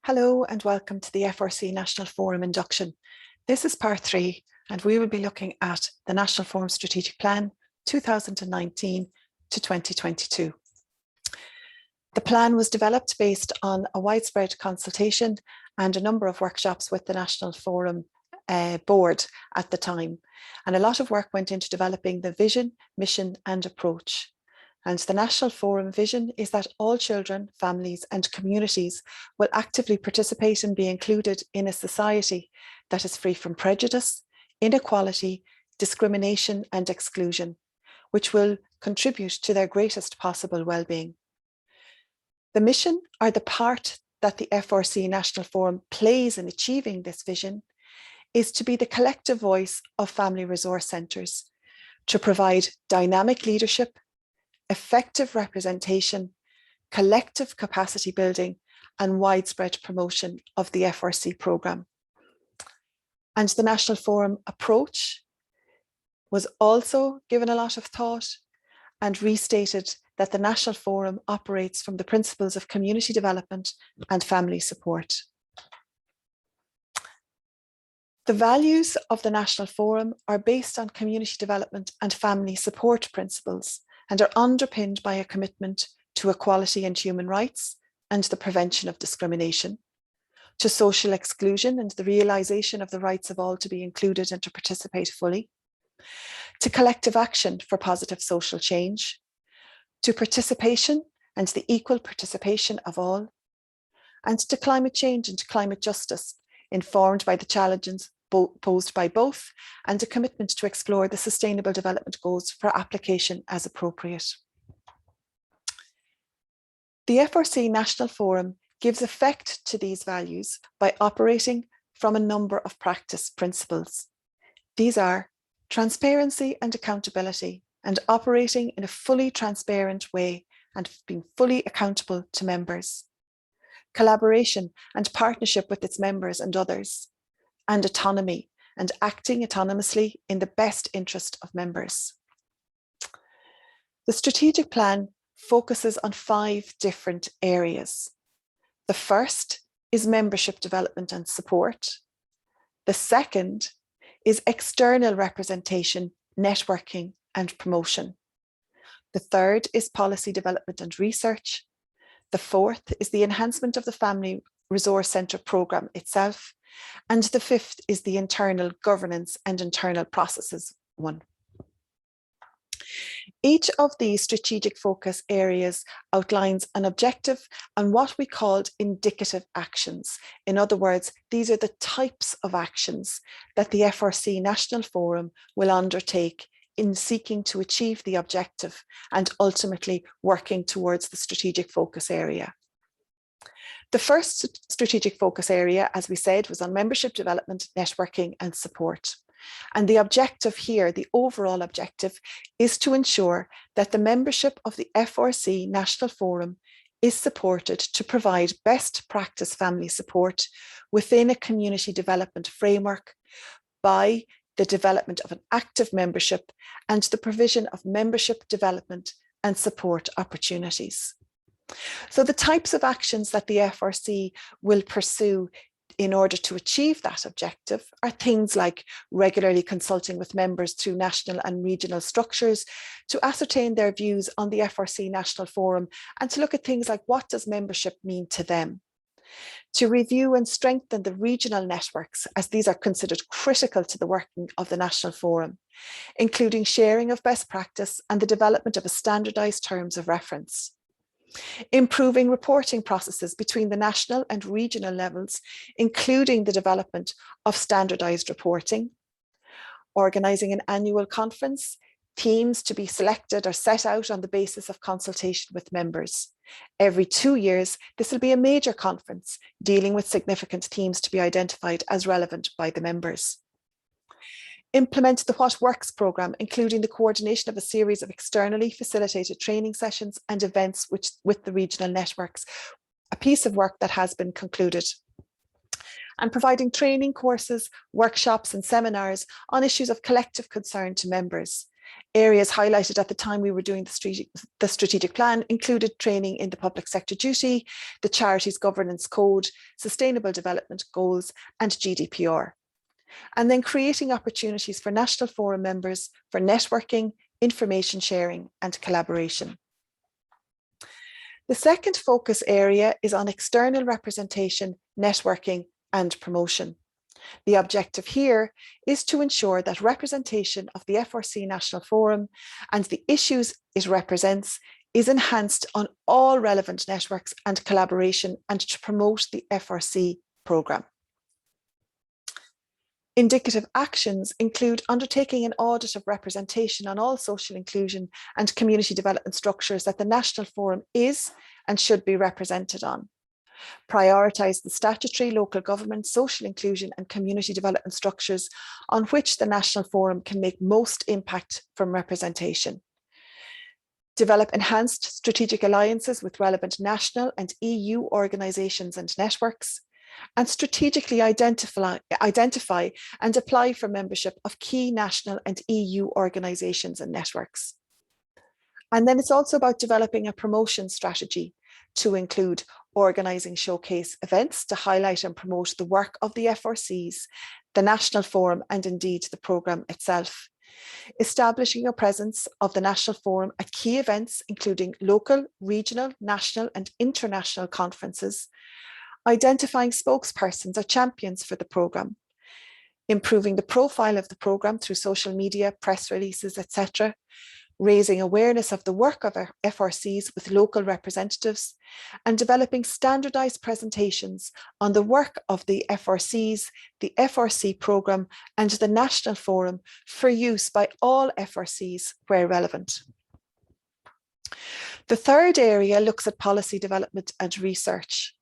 Hello and welcome to the FRC National Forum Induction. This is part 3 and we will be looking at the National Forum Strategic Plan 2019 to 2022. The plan was developed based on a widespread consultation and a number of workshops with the National Forum board at the time. And a lot of work went into developing the vision, mission and approach. And the National Forum vision is that all children, families and communities will actively participate and be included in a society that is free from prejudice, inequality, discrimination and exclusion, which will contribute to their greatest possible well-being. The mission, or the part that the FRC National Forum plays in achieving this vision, is to be the collective voice of family resource centres, to provide dynamic leadership, effective representation, collective capacity building and widespread promotion of the FRC programme. And the National Forum approach was also given a lot of thought and restated that the National Forum operates from the principles of community development and family support. The values of the National Forum are based on community development and family support principles and are underpinned by a commitment to equality and human rights and the prevention of discrimination, to social exclusion and the realisation of the rights of all to be included and to participate fully, to collective action for positive social change, to participation and the equal participation of all, and to climate change and climate justice, informed by the challenges posed by both, and a commitment to explore the Sustainable Development Goals for application as appropriate. The FRC National Forum gives effect to these values by operating from a number of practice principles. These are transparency and accountability, and operating in a fully transparent way and being fully accountable to members. Collaboration and partnership with its members and others, and autonomy and acting autonomously in the best interest of members. The strategic plan focuses on 5 different areas. The first is membership development and support. The second is external representation, networking and promotion. The third is policy development and research. The fourth is the enhancement of the Family Resource Centre programme itself. And the fifth is the internal governance and internal processes one. Each of these strategic focus areas outlines an objective and what we called indicative actions. In other words, these are the types of actions that the FRC National Forum will undertake in seeking to achieve the objective and ultimately working towards the strategic focus area. The first strategic focus area, as we said, was on membership development, networking and support. And the objective here, the overall objective, is to ensure that the membership of the FRC National Forum is supported to provide best practice family support within a community development framework by the development of an active membership and the provision of membership development and support opportunities. So the types of actions that the FRC will pursue in order to achieve that objective are things like regularly consulting with members through national and regional structures to ascertain their views on the FRC National Forum and to look at things like what does membership mean to them. To review and strengthen the regional networks, as these are considered critical to the working of the National Forum, including sharing of best practice and the development of a standardised terms of reference. Improving reporting processes between the national and regional levels, including the development of standardised reporting. Organising an annual conference, themes to be selected or set out on the basis of consultation with members. Every 2 years, this will be a major conference dealing with significant themes to be identified as relevant by the members. Implement the What Works programme, including the coordination of a series of externally facilitated training sessions and events with the regional networks, a piece of work that has been concluded. And providing training courses, workshops and seminars on issues of collective concern to members, Areas highlighted at the time we were doing the strategic plan included training in the public sector duty, the charities governance code, sustainable development goals, and GDPR. And then creating opportunities for National Forum members for networking, information sharing, and collaboration. The second focus area is on external representation, networking, and promotion. The objective here is to ensure that representation of the FRC National Forum and the issues it represents is enhanced on all relevant networks and collaboration, and to promote the FRC programme. Indicative actions include undertaking an audit of representation on all social inclusion and community development structures that the National Forum is and should be represented on. Prioritise the statutory, local government, social inclusion and community development structures on which the National Forum can make most impact from representation. Develop enhanced strategic alliances with relevant national and EU organisations and networks, and strategically identify and apply for membership of key national and EU organisations and networks. And then it's also about developing a promotion strategy to include organising showcase events to highlight and promote the work of the FRCs, the National Forum, and indeed the programme itself. Establishing a presence of the National Forum at key events, including local, regional, national, and international conferences. Identifying spokespersons or champions for the programme. Improving the profile of the programme through social media, press releases, etc. Raising awareness of the work of our FRCs with local representatives, and developing standardised presentations on the work of the FRCs, the FRC programme, and the National Forum for use by all FRCs where relevant. The third area looks at policy development and research.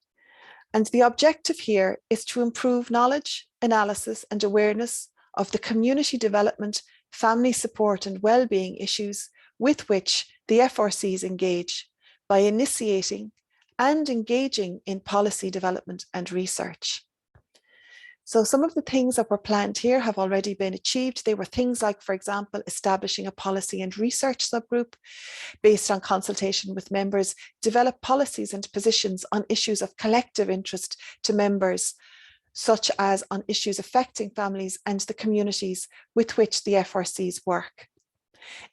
And the objective here is to improve knowledge, analysis, and awareness of the community development, family support, and well-being issues with which the FRCs engage by initiating and engaging in policy development and research. So some of the things that were planned here have already been achieved. They were things like, for example, establishing a policy and research subgroup based on consultation with members, develop policies and positions on issues of collective interest to members, such as on issues affecting families and the communities with which the FRCs work.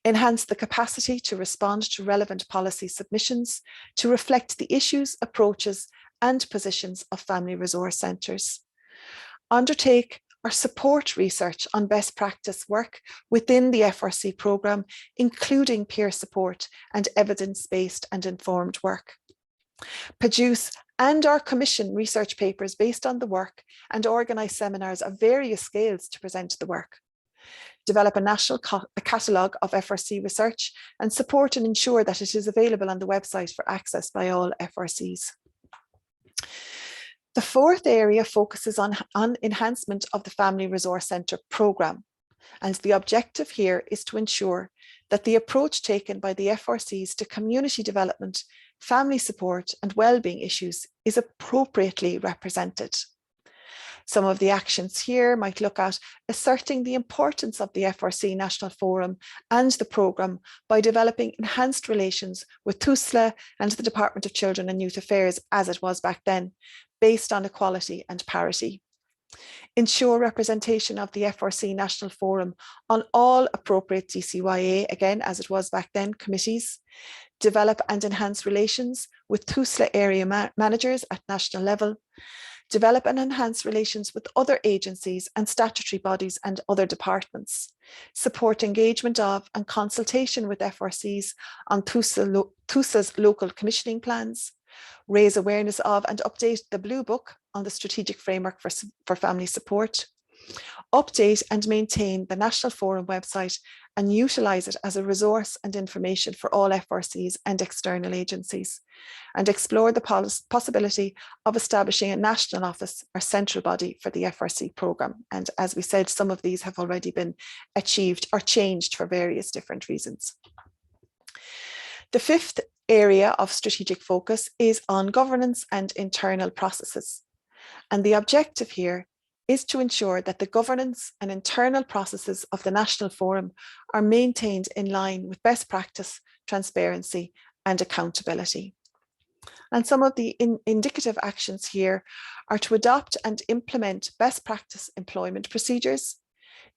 Enhance the capacity to respond to relevant policy submissions to reflect the issues, approaches, and positions of family resource centres. Undertake or support research on best practice work within the FRC programme, including peer support and evidence-based and informed work. Produce and/or commission research papers based on the work and organise seminars of various scales to present the work. Develop a national catalogue of FRC research and support and ensure that it is available on the website for access by all FRCs. The fourth area focuses on enhancement of the Family Resource Centre programme, and the objective here is to ensure that the approach taken by the FRCs to community development, family support and wellbeing issues is appropriately represented. Some of the actions here might look at asserting the importance of the FRC National Forum and the programme by developing enhanced relations with TUSLA and the Department of Children and Youth Affairs, as it was back then, based on equality and parity. Ensure representation of the FRC National Forum on all appropriate DCYA, again, as it was back then, committees. Develop and enhance relations with TUSLA area managers at national level. Develop and enhance relations with other agencies and statutory bodies and other departments. Support engagement of and consultation with FRCs on TUSLA's local commissioning plans. Raise awareness of and update the Blue Book on the strategic framework for family support. Update and maintain the National Forum website and utilise it as a resource and information for all FRCs and external agencies, and explore the possibility of establishing a national office or central body for the FRC programme. And as we said, some of these have already been achieved or changed for various different reasons. The fifth area of strategic focus is on governance and internal processes. And the objective here is to ensure that the governance and internal processes of the National Forum are maintained in line with best practice, transparency and accountability. And some of the indicative actions here are to adopt and implement best practice employment procedures,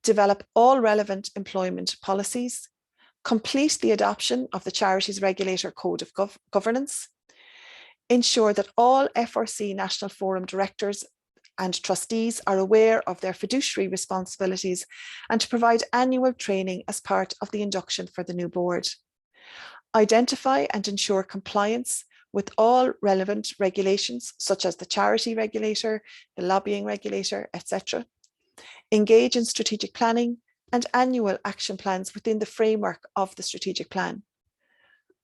develop all relevant employment policies, complete the adoption of the Charities Regulator Code of Governance, ensure that all FRC National Forum directors and trustees are aware of their fiduciary responsibilities, and to provide annual training as part of the induction for the new board. Identify and ensure compliance with all relevant regulations, such as the charity regulator, the lobbying regulator, etc. Engage in strategic planning and annual action plans within the framework of the strategic plan.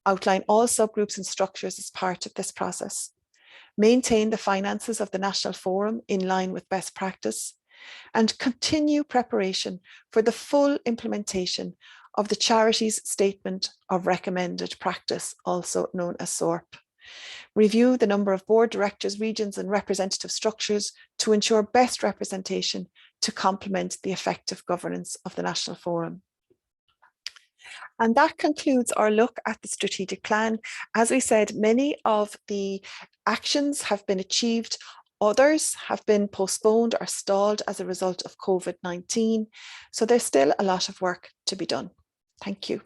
Outline all subgroups and structures as part of this process. Maintain the finances of the National Forum in line with best practice, and continue preparation for the full implementation of the Charities Statement of Recommended Practice, also known as SORP. Review the number of board directors, regions and representative structures to ensure best representation to complement the effective governance of the National Forum. And that concludes our look at the strategic plan. As we said, many of the actions have been achieved. Others have been postponed or stalled as a result of COVID-19. So there's still a lot of work to be done. Thank you.